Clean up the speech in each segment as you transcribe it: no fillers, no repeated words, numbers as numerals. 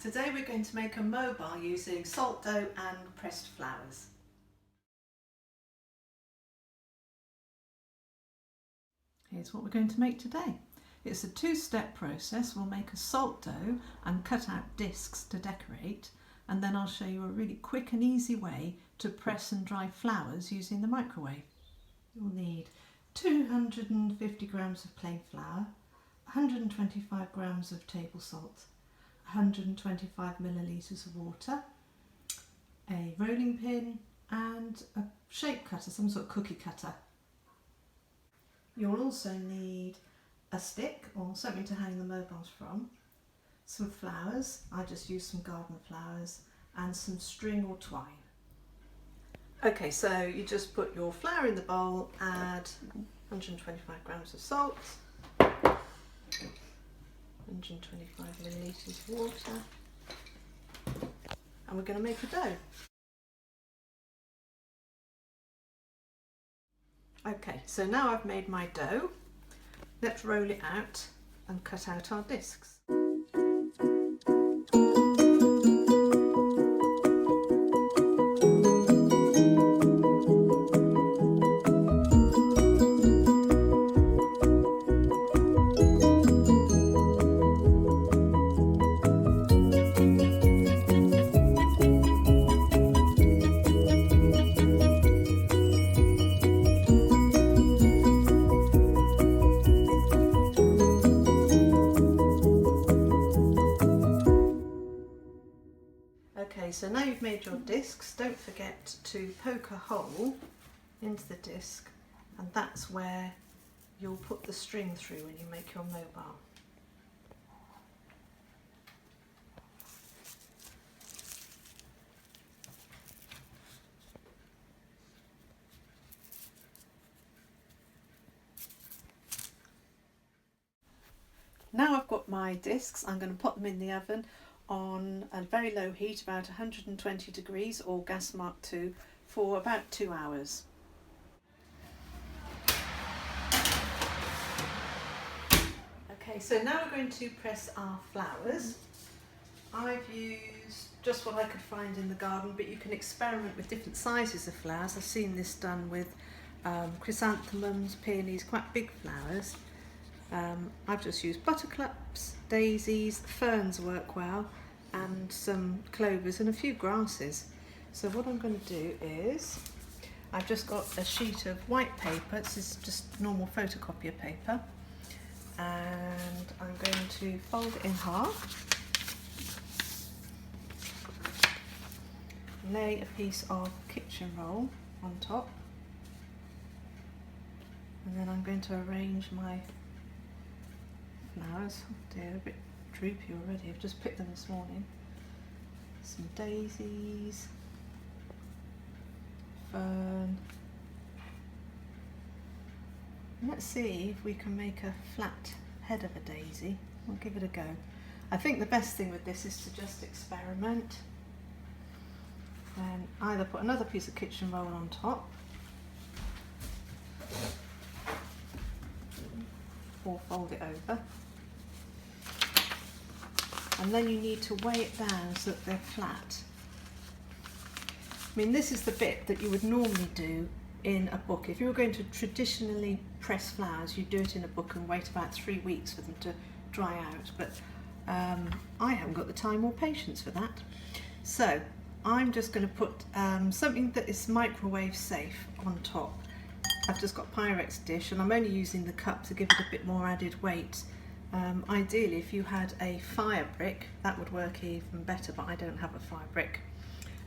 Today we're going to make a mobile using salt dough and pressed flowers. Here's what we're going to make today. It's a two-step process. We'll make a salt dough and cut out discs to decorate, and then I'll show you a really quick and easy way to press and dry flowers using the microwave. You'll need 250 grams of plain flour, 125 grams of table salt, 125 millilitres of water, a rolling pin and a shape cutter, some sort of cookie cutter. You'll also need a stick or something to hang the mobiles from, some flowers, I just used some garden flowers, and some string or twine. Okay, so you just put your flour in the bowl, add 125 grams of salt, 125 millilitres of water, and we're going to make a dough. Okay, so now I've made my dough. Let's roll it out and cut out our discs. Okay, so now you've made your discs, don't forget to poke a hole into the disc, and that's where you'll put the string through when you make your mobile. Now I've got my discs, I'm going to put them in the oven on a very low heat, about 120 degrees or gas mark 2, for about 2 hours. Okay, so now we're going to press our flowers. I've used just what I could find in the garden, but you can experiment with different sizes of flowers. I've seen this done with chrysanthemums, peonies, quite big flowers. I've just used buttercups, daisies, ferns work well, and some clovers and a few grasses. So what I'm going to do is, I've just got a sheet of white paper, this is just normal photocopier paper, and I'm going to fold it in half, lay a piece of kitchen roll on top, and then I'm going to arrange my flowers. Oh dear, a bit droopy already. I've just picked them this morning. Some daisies, fern. Let's see if we can make a flat head of a daisy. We'll give it a go. I think the best thing with this is to just experiment and either put another piece of kitchen roll on top or fold it over. And then you need to weigh it down so that they're flat. I mean, this is the bit that you would normally do in a book. If you were going to traditionally press flowers, you'd do it in a book and wait about 3 weeks for them to dry out. But I haven't got the time or patience for that. So I'm just going to put something that is microwave safe on top. I've just got Pyrex dish, and I'm only using the cup to give it a bit more added weight. Ideally, if you had a fire brick, that would work even better, but I don't have a fire brick.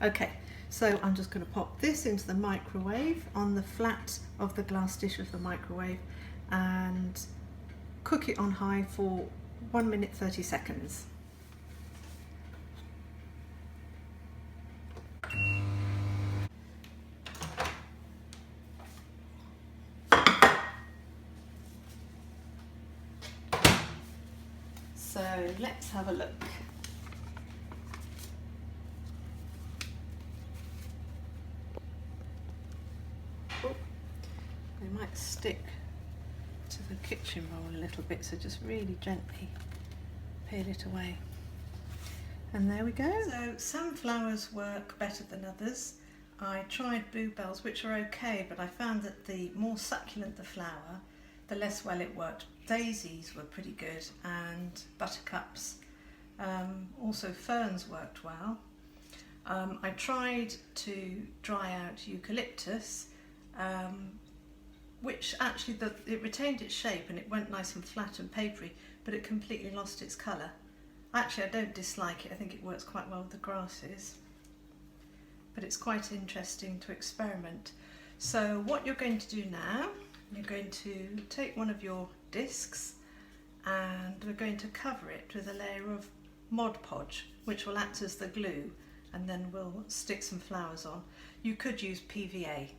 Okay, so I'm just going to pop this into the microwave on the flat of the glass dish of the microwave and cook it on high for 1 minute 30 seconds. So let's have a look. Oh, they might stick to the kitchen roll a little bit, so just really gently peel it away. And there we go. So some flowers work better than others. I tried bluebells, which are okay, but I found that the more succulent the flower, the less well it worked. Daisies were pretty good, and buttercups. Also ferns worked well. I tried to dry out eucalyptus, which actually it retained its shape and it went nice and flat and papery, but it completely lost its colour. Actually, I don't dislike it. I think it works quite well with the grasses, but it's quite interesting to experiment. So what you're going to do now, you're going to take one of your discs and we're going to cover it with a layer of Mod Podge, which will act as the glue, and then we'll stick some flowers on. You could use PVA.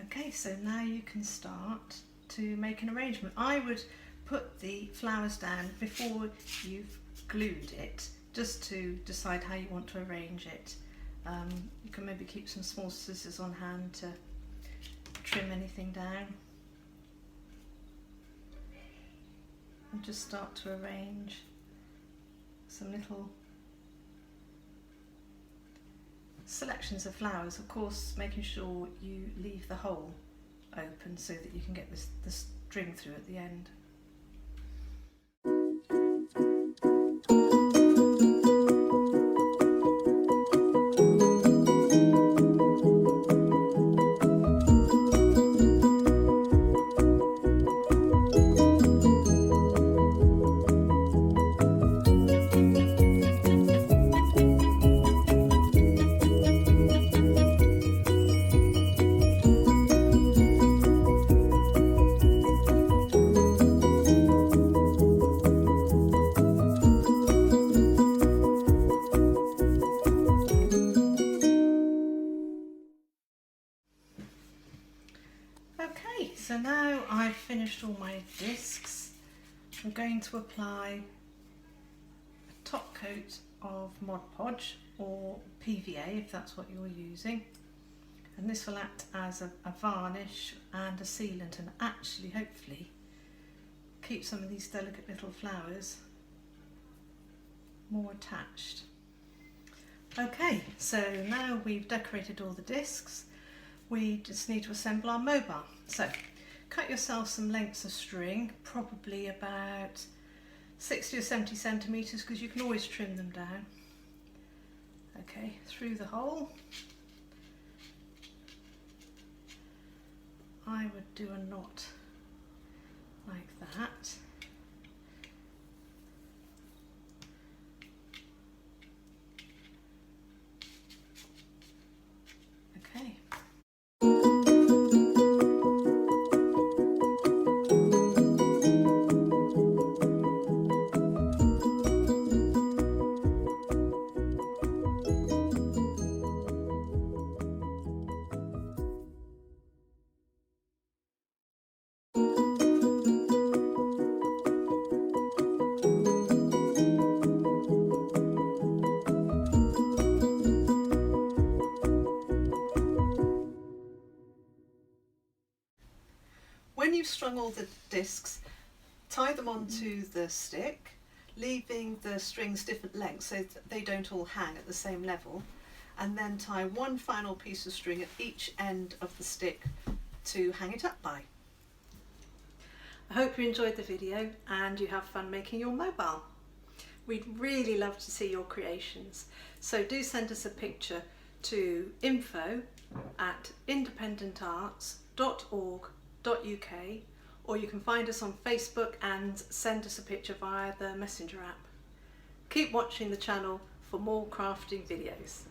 Okay, so now you can start to make an arrangement. I would put the flowers down before you've glued it, just to decide how you want to arrange it. You can maybe keep some small scissors on hand to trim anything down. And just start to arrange some little selections of flowers, of course making sure you leave the hole open so that you can get the string through at the end. Okay, so now I've finished all my discs. I'm going to apply a top coat of Mod Podge or PVA if that's what you're using, and this will act as a varnish and a sealant and actually hopefully keep some of these delicate little flowers more attached. Okay, so now we've decorated all the discs. We just need to assemble our mobile. So cut yourself some lengths of string, probably about 60 or 70 centimetres, because you can always trim them down. Okay, through the hole. I would do a knot like that. Okay. When you've strung all the discs, tie them onto the stick, leaving the strings different lengths so that they don't all hang at the same level, and then tie one final piece of string at each end of the stick to hang it up by. I hope you enjoyed the video and you have fun making your mobile. We'd really love to see your creations, so do send us a picture to info@independentarts.org.uk, or you can find us on Facebook and send us a picture via the Messenger app. Keep watching the channel for more crafting videos.